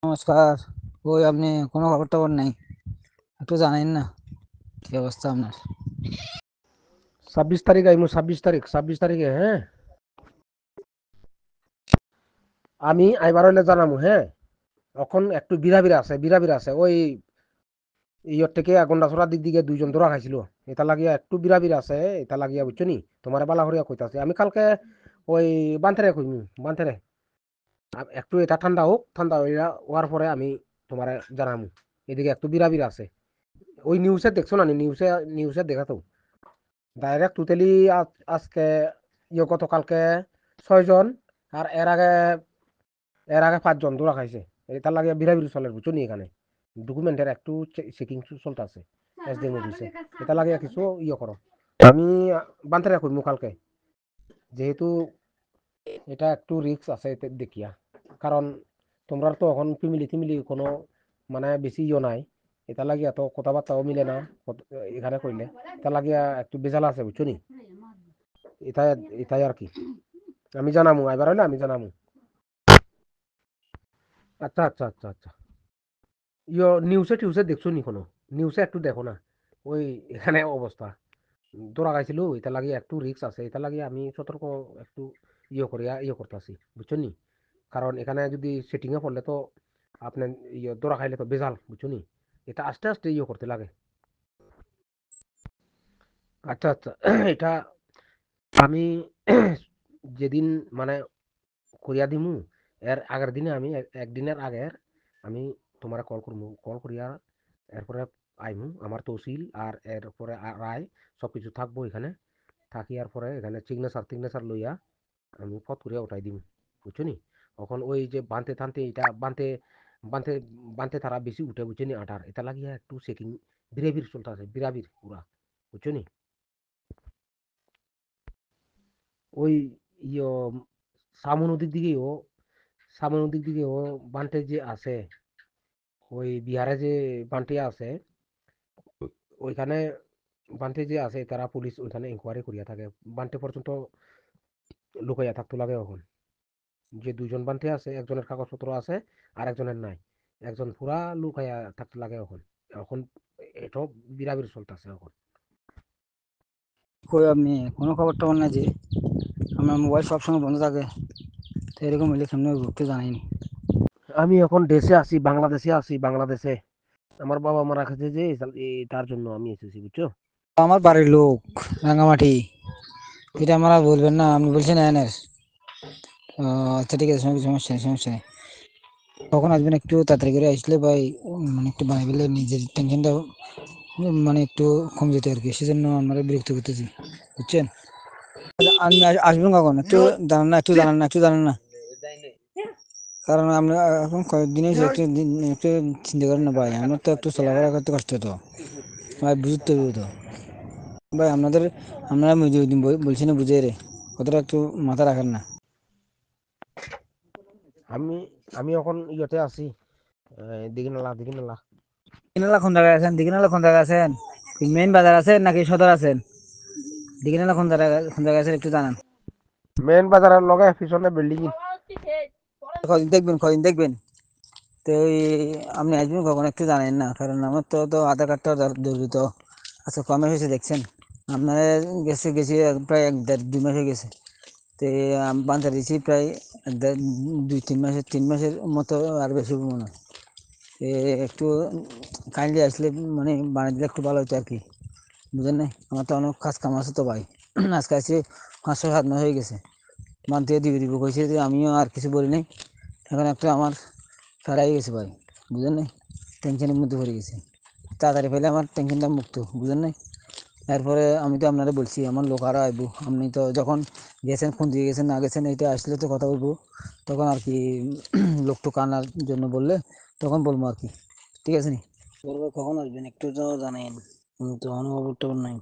নমস্কার। ওই আপনি কোনো খবর টবর নেই, একটু জানেন না কি অবস্থা আপনার? 26 তারিখ আইমু, 26 তারিখে। হ্যাঁ, আমি আইবার হইলে জানামু। হ্যাঁ, এখন একটু বিরাবির আছে ওই ইয়র থেকে গন্ডাছড়ার দিক দিকে দুইজন ধরা খাইছিল। এটা লাগিয়া একটু বিরাবির আছে, এটা লাগিয়া বুঝছো নি, তোমার বালা হরিয়া কইতাছে আমি কালকে ওই বান্থেরে কইমু। বান্থেরে একটু এটা ঠান্ডা হোক, ঠান্ডা হইয়া হওয়ার পরে আমি তোমার জানামু। এদিকে একটু বিরাবির আছে। ওই নিউজে দেখছো না, নিউজে দেখা তো ডাইরেক্ট টোটালি আজকে গতকালকে 6 জন, আর এর আগে 5 জন ধরা খাইছে। এটা লাগে বিরাবির চলে বুঝছো নি, এখানে ডকুমেন্টের একটু চেকিং চলতেছে এসডিএম অফিসে। এটা লাগে কিছু করো। আমি বান্ধারা করবো কালকে, যেহেতু এটা একটু রিস্ক আছে এতে দেখিয়া। কারণ তোমরা তো এখন ফ্যামিলি কোনো মানে বেশি নাই। এটা লাগিয়া তো কথাবার্তাও মিলে না এখানে কইলে। এটা লাগিয়া একটু বেজাল আছে বুঝছো নি। এটাই এটাই আর কি। আমি জানামু, এবার হইলে আমি জানামু। আচ্ছা। নিউজে টিউজে দেখছো নি কোনো? নিউজে একটু দেখো না, ওই এখানে অবস্থা ধরা খাইছিল। এটা লাগে একটু রিস্ক আছে, এটা লাগে আমি সতর্ক একটু করতেছি বুঝছো নি। কারণ এখানে যদি সেটিং এ পড়লে তো আপনার ধরা খাইলে তো বেজাল বুঝছো নি। এটা আস্তে আস্তে করতে লাগে। আচ্ছা এটা আমি যেদিন মানে করিয়া দিমু, এর আগের দিনে আমি একদিনের আগের আমি তোমার কল করবো। কল করিয়া এরপরে আইমু আমার তহসিল, আর এরপরে রায় সবকিছু থাকবো এখানে। থাকিয়ার পরে এখানে সিগনেচার লইয়া আমি ফট করিয়া উঠাই দিম বুঝছো নি। এখন ওই যে বানতে টানতে এটা বানতে বানতে তারা বেশি উঠে বুঝছো নি আটার। এটা লাগিয়া একটু চেকিং বিরাবির চলতে আছে, বিরাবির পুরা বুঝছো নি। ওই ইয় সামু নদীর দিকেও বান্টে যে আছে, ওই বিহারে যে বান্টে আছে, ওইখানে বান্টে যে আছে তারা পুলিশ ওইখানে ইনকোয়ারি করিয়া থাকে। বান্টে পর্যন্ত লুকাইয়া থাকতে লাগে এখন। যে দুজন বান্টে আছে, একজনের কাগজপত্র আছে আর একজনের নাই। একজন পুরা লুকাইয়া থাকতে লাগে এখন। এখন এটাও বিরাবির চলতেছে এখন। কই আপনি কোনো খবর টবর নাই যে? আমার মোবাইল সবসময় বন্ধ থাকে, তো এরকম হইলে কেমনি ঘুরতে জানাইনি। আমি এখন দেশে আছি, বাংলাদেশে। আমার বাবা মারা গেছে যে, তার জন্য আমি এসেছি বুঝছো। আমার বাড়ির লোক রাঙামাটি, এটা আমরা বলবেন না, আপনি বলছেন এনের। আচ্ছা ঠিক আছে, সমস্যা নেই। কখন আসবেন একটু তাড়াতাড়ি করে আসলে ভাই, মানে একটু বানাই ফেললে নিজের টেনশনটা মানে একটু কম যেত আর কি। সেজন্য আমরা বিরক্ত করতেছি, বুঝছেন? আচ্ছা, আপনি আসবেন কখন একটু জানান না। কারণ আমরা এখন কয়েকদিন হয়েছে, একটু চিন্তা করেন না ভাই, আমার তো একটু চলাফেরা করতে কষ্ট হতো ভাই, বুঝতে হবে তো ভাই। আপনারা বলছি না, বুঝে রে, কতটা একটু মাথা রাখেন না। আমি আমি এখন ইয়েতে আছি, দিঘিনালা। দিঘিনালা কোন জায়গায় আছেন? মেইন বাজার আছেন নাকি সদর আছেন? দিঘিনালা কোন জায়গায় আছেন একটু জানান। মেন বাজারের লগে পিছনে বিল্ডিং। কদিন দেখবেন তো আপনি আসবেন কখন একটু জানেন না, কারণ আমার তো আধার কার্ডটা জরুরি তো। আচ্ছা, কমে হয়েছে দেখছেন? আপনার গেছি প্রায় 1.5-2 মাস হয়ে গেছে। তো আমি বান্ধা দিয়েছি প্রায় 2-3 মাসের মতো, আর বেশি মনে হয়। একটু কাইন্ডলি আসলে মানে বানিয়ে দিলে একটু ভালো হতো আর কি, বুঝলেন না? আমার তো অনেক কাজ কাম আছে তো ভাই। আজকে আসছে 5-7 মাস হয়ে গেছে। মান থেকে দিব কইছে যে, আমিও আর কিছু বলি নাই। এখন একটু আমার ফেরাই গেছে ভাই, বুঝলেন না? টেনশনের মধ্যে পড়ে গেছে। তাড়াতাড়ি পেলে আমার টেনশনটা মুক্ত, বুঝলেন না? এরপরে আমি তো আপনারা বলছি আমার লোক আরো আইবো। আপনি তো যখন গেছেন, ফোন দিয়ে গেছেন, না গেছেন, এটা আসলে তো কথা বলবো তখন আর কি। লোক তো আনার জন্য বললে তখন বলবো আর কি, ঠিক আছে নি? কখন আসবেন একটু তো জানেন, তো অনুভব নাই।